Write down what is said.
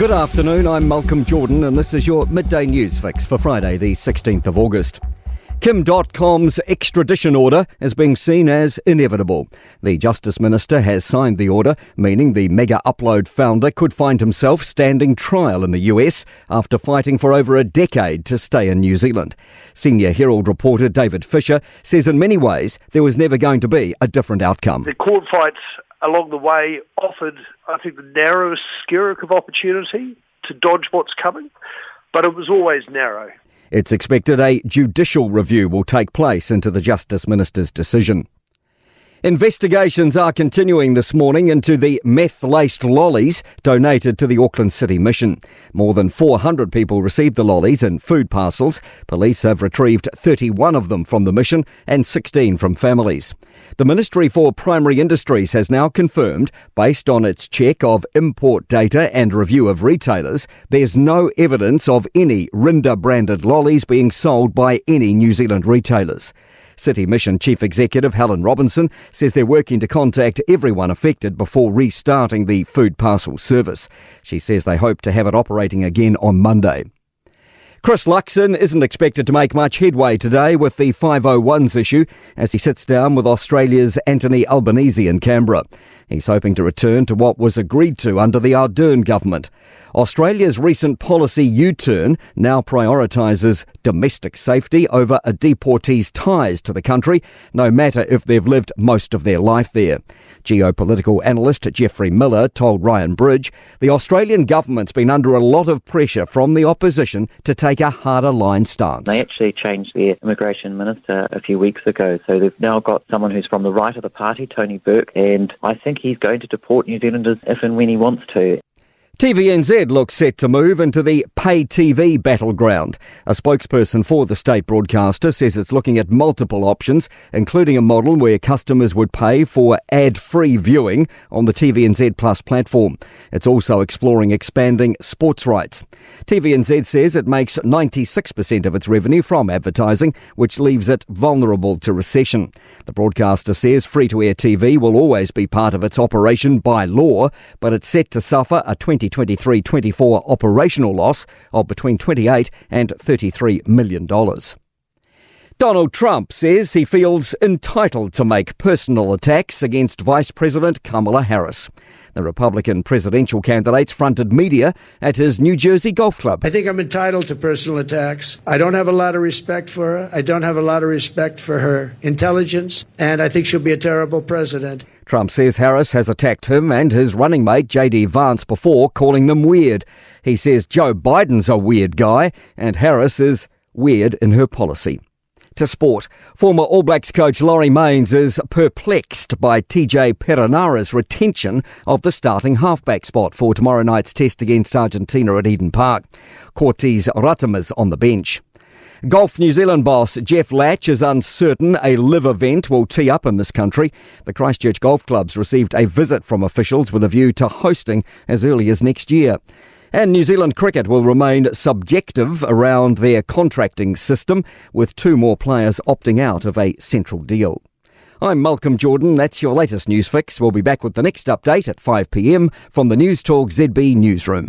Good afternoon, I'm Malcolm Jordan and this is your Midday News Fix for Friday the 16th of August. Kim.com's extradition order is being seen as inevitable. The Justice Minister has signed the order, meaning the Megaupload founder could find himself standing trial in the US after fighting for over a decade to stay in New Zealand. Senior Herald reporter David Fisher says in many ways there was never going to be a different outcome. The court fights along the way offered, I think, the narrowest skerrick of opportunity to dodge what's coming, but it was always narrow. It's expected a judicial review will take place into the Justice Minister's decision. Investigations are continuing this morning into the meth-laced lollies donated to the Auckland City Mission. More than 400 people received the lollies in food parcels. Police have retrieved 31 of them from the mission and 16 from families. The Ministry for Primary Industries has now confirmed, based on its check of import data and review of retailers, there's no evidence of any Rinda-branded lollies being sold by any New Zealand retailers. City Mission Chief Executive Helen Robinson says they're working to contact everyone affected before restarting the food parcel service. She says they hope to have it operating again on Monday. Chris Luxon isn't expected to make much headway today with the 501s issue as he sits down with Australia's Anthony Albanese in Canberra. He's hoping to return to what was agreed to under the Ardern government. Australia's recent policy U-turn now prioritises domestic safety over a deportee's ties to the country, no matter if they've lived most of their life there. Geopolitical analyst Geoffrey Miller told Ryan Bridge the Australian government's been under a lot of pressure from the opposition to take a harder line stance. They actually changed their immigration minister a few weeks ago, so they've now got someone who's from the right of the party, Tony Burke, and I think he's going to deport New Zealanders if and when he wants to. TVNZ looks set to move into the pay TV battleground. A spokesperson for the state broadcaster says it's looking at multiple options, including a model where customers would pay for ad-free viewing on the TVNZ Plus platform. It's also exploring expanding sports rights. TVNZ says it makes 96% of its revenue from advertising, which leaves it vulnerable to recession. The broadcaster says free-to-air TV will always be part of its operation by law, but it's set to suffer a 2023-24 operational loss of between $28 and $33 million. Donald Trump says he feels entitled to make personal attacks against Vice President Kamala Harris. The Republican presidential candidates fronted media at his New Jersey golf club. I think I'm entitled to personal attacks. I don't have a lot of respect for her. I don't have a lot of respect for her intelligence, and I think she'll be a terrible president. Trump says Harris has attacked him and his running mate J.D. Vance before, calling them weird. He says Joe Biden's a weird guy and Harris is weird in her policy. To sport, former All Blacks coach Laurie Mains is perplexed by TJ Perenara's retention of the starting halfback spot for tomorrow night's test against Argentina at Eden Park. Cortez Ratima's on the bench. Golf New Zealand boss Jeff Latch is uncertain a live event will tee up in this country. The Christchurch Golf Club's received a visit from officials with a view to hosting as early as next year. And New Zealand cricket will remain subjective around their contracting system, with 2 more players opting out of a central deal. I'm Malcolm Jordan. That's your latest news fix. We'll be back with the next update at 5 p.m. from the Newstalk ZB newsroom.